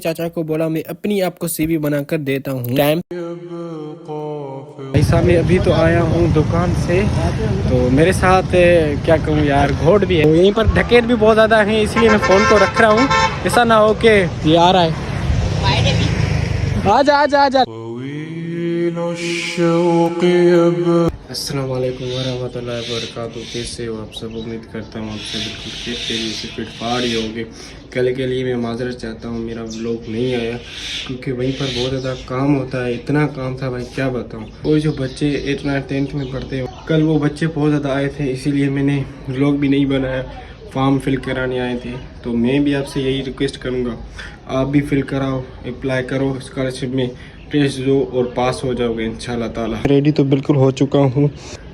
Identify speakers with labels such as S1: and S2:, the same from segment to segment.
S1: चाचा को बोला मैं अपनी आपको सीवी बनाकर देता हूँ। टाइम ऐसा मैं अभी तो आया हूँ दुकान से, तो मेरे साथ क्या कहूँ यार घोट भी है, तो यहीं पर डकैत भी बहुत ज़्यादा है, इसलिए मैं फ़ोन को रख रहा हूँ। ऐसा ना हो कि ये आ रहा है। आजा आजा आजा। अस्सलाम वालेकुम वरहमतुल्लाहि वबरकातुहू। कैसे हो आप सब? उम्मीद करता हूँ आप सब बिल्कुल तेजी से फिट फाड़ ही होंगे। कल के लिए मैं माजरत चाहता हूँ, मेरा व्लॉग नहीं आया क्योंकि वहीं पर बहुत ज़्यादा काम होता है। इतना काम था भाई क्या बताऊँ। वो जो बच्चे 8th 9th 10th में पढ़ते हैं, कल वो बच्चे बहुत ज़्यादा आए थे, इसीलिए मैंने व्लॉग भी नहीं बनाया। फॉर्म फिल कराने आए थे, तो मैं भी आपसे यही रिक्वेस्ट करूँगा, आप भी फिल कराओ, अप्लाई करो स्कॉलरशिप में, टेस्ट दो और पास हो जाओगे इंशाल्लाह ताला। रेडी तो बिल्कुल हो चुका हूँ,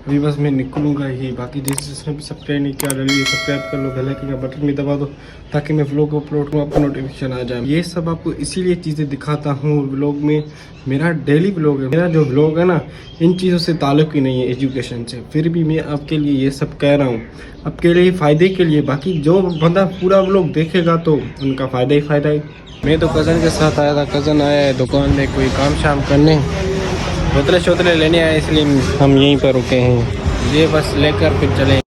S1: अभी बस मैं निकलूँगा ही। बाकी जिसने भी सब्सक्राइब नहीं किया जल्दी सब्सक्राइब कर लो, बेल आइकन का बटन भी दबा दो ताकि मैं व्लॉग अपलोड करूँ आपको नोटिफिकेशन आ जाए। ये सब आपको इसीलिए चीज़ें दिखाता हूँ व्लॉग में। मेरा डेली व्लॉग है, मेरा जो व्लॉग है ना, इन चीज़ों से ताल्लुक़ ही नहीं है एजुकेशन से, फिर भी मैं आपके लिए ये सब कह रहा हूँ, आपके लिए फ़ायदे के लिए। बाकी जो बंदा पूरा व्लॉग देखेगा तो उनका फ़ायदा ही फ़ायदा है। मैं तो कज़न के साथ आया था, कज़न आया है दुकान में कोई काम शाम करने, बोतलें शोतलें लेने आए, इसलिए हम यहीं पर रुके हैं। ये बस लेकर फिर चले।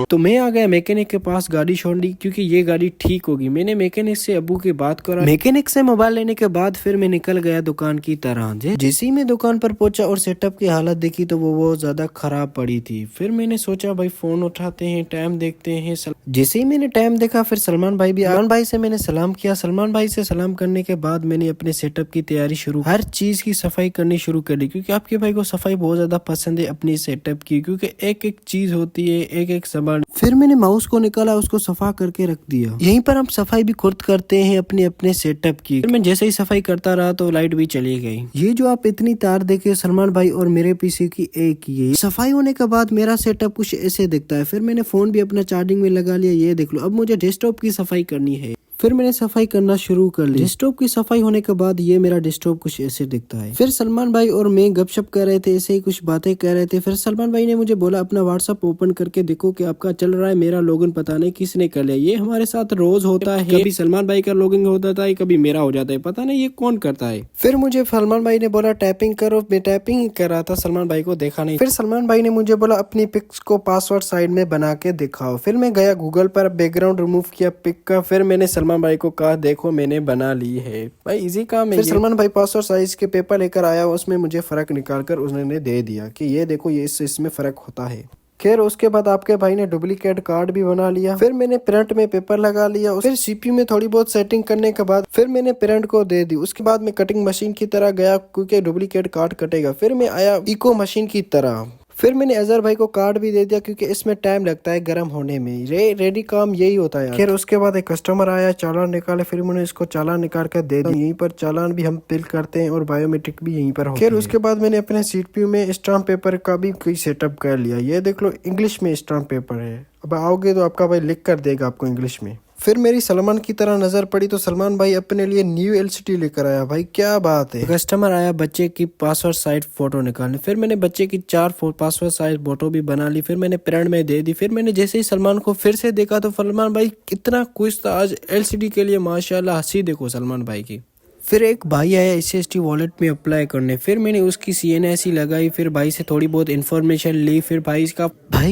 S1: तो मैं आ गया मैकेनिक के पास गाड़ी छोड़ने, क्योंकि ये गाड़ी ठीक होगी। मैंने मैकेनिक से अबू की बात करा, मैकेनिक से मोबाइल लेने के बाद फिर मैं निकल गया दुकान की तरह। जैसे ही मैं दुकान पर पहुंचा और सेटअप की हालत देखी तो वो बहुत ज्यादा खराब पड़ी थी। फिर मैंने सोचा भाई फोन उठाते हैं, टाइम देखते हैं। जैसे ही मैंने टाइम देखा फिर सलमान भाई भी, सलमान भाई से मैंने सलाम किया। सलमान भाई से सलाम करने के बाद मैंने अपने सेटअप की तैयारी शुरू, हर चीज की सफाई करनी शुरू कर दी, क्योंकि आपके भाई को सफाई बहुत ज्यादा पसंद है अपनी सेटअप की, क्योंकि एक एक चीज होती है, एक एक सामान। फिर मैंने माउस को निकाला, उसको सफा करके रख दिया। यहीं पर हम सफाई भी खुद करते हैं अपने अपने सेटअप की। फिर मैं जैसे ही सफाई करता रहा तो लाइट भी चली गई। ये जो आप इतनी तार देखे सलमान भाई और मेरे पीसी की एक ही सफाई होने के बाद मेरा सेटअप कुछ ऐसे दिखता है। फिर मैंने फोन भी अपना चार्जिंग में लगा लिया, ये देख लो। अब मुझे डेस्कटॉप की सफाई करनी है। फिर मैंने सफाई करना शुरू कर ली। डेस्कटॉप की सफाई होने के बाद ये मेरा डेस्कटॉप कुछ ऐसे दिखता है। फिर सलमान भाई और मैं गपशप कर रहे थे, ऐसे ही कुछ बातें कर रहे थे। फिर सलमान भाई ने मुझे बोला अपना व्हाट्सएप ओपन करके देखो कि आपका चल रहा है। मेरा लॉगिन पता नहीं किसने कर लिया। ये हमारे साथ रोज होता है, कभी सलमान भाई का लॉगिन होता था, कभी मेरा हो जाता है, पता नहीं ये कौन करता है। फिर मुझे सलमान भाई ने बोला टाइपिंग करो, मैं टाइपिंग ही कर रहा था, सलमान भाई को देखा नहीं। फिर सलमान भाई ने मुझे बोला अपनी पिक्स को पासवर्ड साइड में बना के दिखाओ। फिर मैं गया गूगल पर, बैकग्राउंड रिमूव किया पिक का। फिर मैंने सलमान भाई को कहा देखो मैंने बना ली है भाई, इजी काम है। फिर सलमान भाई पासवर्ड साइज के पेपर लेकर आया, उसमें मुझे फर्क निकाल कर उसने दे दिया कि ये देखो ये इसमें फर्क होता है। खैर उसके बाद आपके भाई ने डुप्लीकेट कार्ड भी बना लिया। फिर मैंने प्रिंट में पेपर लगा लिया। फिर सीपीयू में थोड़ी बहुत सेटिंग करने के बाद फिर मैंने प्रिंट को दे दी। उसके बाद मैं कटिंग मशीन की तरह गया, क्योंकि डुप्लीकेट कार्ड कटेगा। फिर मैं आया इको मशीन की तरह। फिर मैंने अजहर भाई को कार्ड भी दे दिया, क्योंकि इसमें टाइम लगता है गर्म होने में। रेडी काम यही होता है। फिर उसके बाद एक कस्टमर आया, चालान निकाले। फिर मैंने इसको चालान निकाल कर दे दिया। यहीं पर चालान भी हम फिल करते हैं और बायोमेट्रिक भी यहीं पर होती है। फिर उसके बाद मैंने अपने सीपीयू में स्टाम्प पेपर का भी कोई सेटअप कर लिया। ये देख लो इंग्लिश में स्टाम्प पेपर है। अब आओगे तो आपका भाई लिख कर देगा आपको इंग्लिश में। फिर मेरी सलमान की तरह नजर पड़ी तो सलमान भाई अपने लिए न्यू एलसीडी लेकर आया। भाई क्या बात है। कस्टमर आया बच्चे की पासवर्ड साइज फोटो निकालने। फिर मैंने बच्चे की 4 पासवर्ड साइज फोटो भी बना ली। फिर मैंने प्रिंट में दे दी। फिर मैंने जैसे ही सलमान को फिर से देखा तो सलमान भाई कितना खुश था आज एलसीडी के लिए, माशाल्लाह। हंसी देखो सलमान भाई की। फिर एक भाई आया SST वॉलेट में अप्लाई करने। फिर मैंने उसकी CNSE लगाई। फिर भाई से थोड़ी बहुत इन्फॉर्मेशन ली। फिर भाई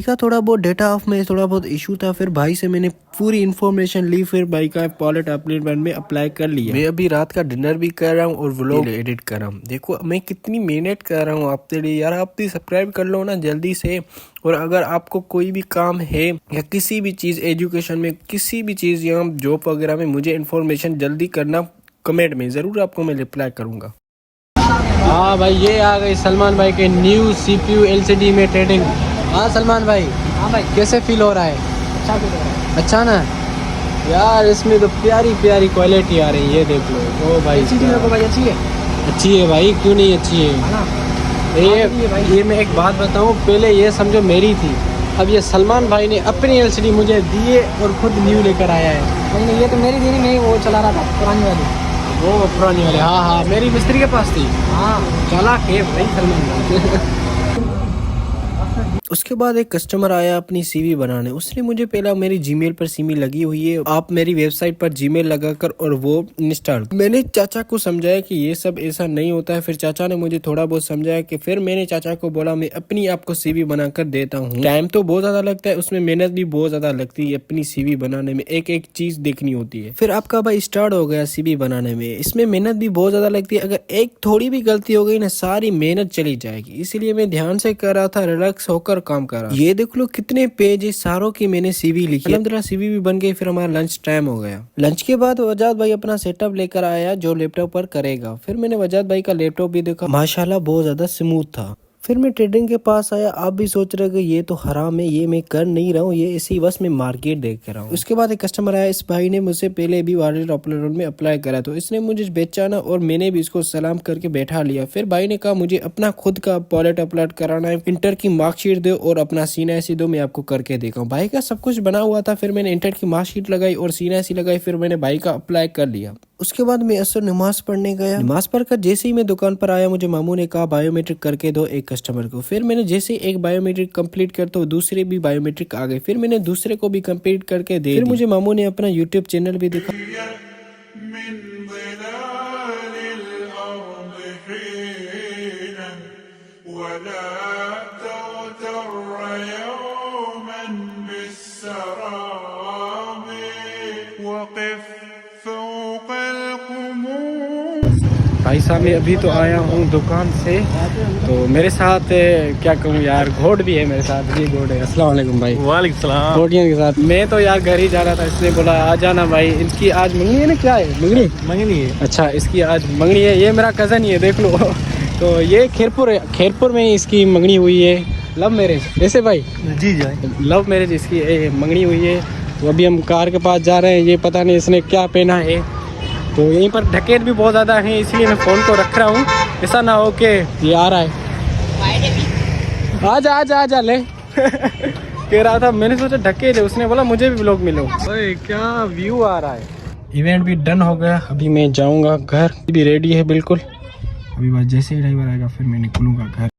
S1: का थोड़ा बहुत डेटा ऑफ में थोड़ा बहुत इशू था। फिर भाई से मैंने पूरी इन्फॉर्मेशन ली। फिर भाई का वॉलेट अपने में अप्लाई कर लिया। मैं अभी रात का डिनर भी कर रहा हूँ और व्लॉग एडिट कर रहा हूँ। देखो मैं कितनी मेहनत कर रहा हूँ आपके लिए यार। आप भी सब्सक्राइब कर लो ना जल्दी से। और अगर आपको कोई भी काम है या किसी भी चीज़ एजुकेशन में, किसी भी चीज़ या जॉब वगैरह में, मुझे इन्फॉर्मेशन जल्दी करना, कमेंट में ज़रूर आपको मैं रिप्लाई करूँगा। हाँ भाई ये आ गई सलमान भाई के न्यू CPU LCD में ट्रेडिंग। हाँ सलमान भाई। हाँ भाई कैसे फील हो रहा है? अच्छा फील हो रहा है। अच्छा ना यार, इसमें तो प्यारी प्यारी क्वालिटी आ रही है, ये देख लो। ओ भाई LCD को भाई अच्छी है। अच्छी है भाई, क्यों नहीं अच्छी है। ये मैं एक बात बताऊँ, पहले ये समझो मेरी थी, अब ये सलमान भाई ने अपनी LCD मुझे दी है और खुद न्यू लेकर आया है। नहीं ये तो मेरी थी नहीं, मैं वो चला रहा था पुरानी वाली। वो पुरानी वाले, हाँ हाँ मेरी मिस्त्री के पास थी। हाँ चालाक है भाई सलमान। उसके बाद एक कस्टमर आया अपनी सीवी बनाने। उसने मुझे पहला मेरी जीमेल पर सीवी लगी हुई है, आप मेरी वेबसाइट पर जीमेल लगाकर और वो इंस्टॉल। मैंने चाचा को समझाया कि ये सब ऐसा नहीं होता है। फिर चाचा ने मुझे थोड़ा बहुत समझाया कि फिर मैंने चाचा को बोला मैं अपनी आपको सीवी बनाकर देता हूँ। टाइम तो बहुत ज्यादा लगता है, उसमें मेहनत भी बहुत ज्यादा लगती है। अपनी सीवी बनाने में एक एक चीज देखनी होती है। फिर आपका भाई स्टार्ट हो गया सीवी बनाने में। इसमें मेहनत भी बहुत ज्यादा लगती है। अगर एक थोड़ी भी गलती हो गई ना, सारी मेहनत चली जाएगी। इसीलिए मैं ध्यान से कर रहा था, रिलैक्स होकर काम कर रहा। ये देख लो कितने पेज है सारों की मैंने सीवी लिखी। अलहमदुलिल्लाह सीवी भी बन गई। फिर हमारा लंच टाइम हो गया। लंच के बाद वजाद भाई अपना सेटअप लेकर आया जो लैपटॉप पर करेगा। फिर मैंने वजाद भाई का लैपटॉप भी देखा, माशाल्लाह बहुत ज्यादा स्मूथ था। फिर मैं ट्रेडिंग के पास आया। आप भी सोच रहे कि ये तो हराम है, ये मैं कर नहीं रहा हूँ, ये इसी बस में मार्केट देख रहा हूँ। उसके बाद एक कस्टमर आया। इस भाई ने मुझसे पहले भी वॉलेट अपलोड में अप्लाई करा, तो इसने मुझे बेचाना और मैंने भी इसको सलाम करके बैठा लिया। फिर भाई ने कहा मुझे अपना खुद का वॉलेट अपलोड कराना है, इंटर की मार्कशीट दो और अपना सीना दो, मैं आपको करके दिखाऊं। भाई का सब कुछ बना हुआ था। फिर मैंने इंटर की मार्कशीट लगाई और सीना लगाई। फिर मैंने भाई का अप्लाई कर लिया। उसके बाद मैं असर नमाज पढ़ने गया। नमाज पढ़कर जैसे ही मैं दुकान पर आया, मुझे मामू ने कहा बायोमेट्रिक करके दो एक कस्टमर को। फिर मैंने जैसे एक बायोमेट्रिक कंप्लीट कर तो दूसरे भी बायोमेट्रिक आ गए। फिर मैंने दूसरे को भी कंप्लीट करके दे। फिर मुझे मामू ने अपना यूट्यूब चैनल भी दिखा। भाई साहब मैं अभी तो आया हूँ दुकान से, तो मेरे साथ क्या कहूँ यार, घोड़ भी है मेरे साथ। ये घोड़ है। अस्सलाम वालेकुम भाई।
S2: वालेकुम सलाम।
S1: घोड़ियों के साथ मैं तो यार घर ही जा रहा था, इसने बोला आ जाना भाई। इनकी आज मंगनी है ना, क्या है मंगनी है। अच्छा इसकी आज मंगनी है। ये मेरा कज़न ही है देख लो। तो ये खैरपुर में इसकी मंगनी हुई है। लव मैरिज ऐसे भाई?
S2: जी जी
S1: लव मैरिज इसकी मंगनी हुई है। तो अभी हम कार के पास जा रहे हैं। ये पता नहीं इसने क्या पहना है। तो यहीं पर ढकेत भी बहुत ज़्यादा है, इसलिए मैं फ़ोन को रख रहा हूँ। ऐसा ना हो कि ये आ रहा है। आजा आजा आजा ले। कह रहा था, मैंने सोचा ढकेत है, उसने बोला मुझे भी व्लॉग मिलो। ओए क्या व्यू आ रहा है। इवेंट भी डन हो गया। अभी मैं जाऊँगा घर, भी रेडी है बिल्कुल। अभी बस जैसे ही ड्राइवर आएगा फिर मैं निकलूँगा घर।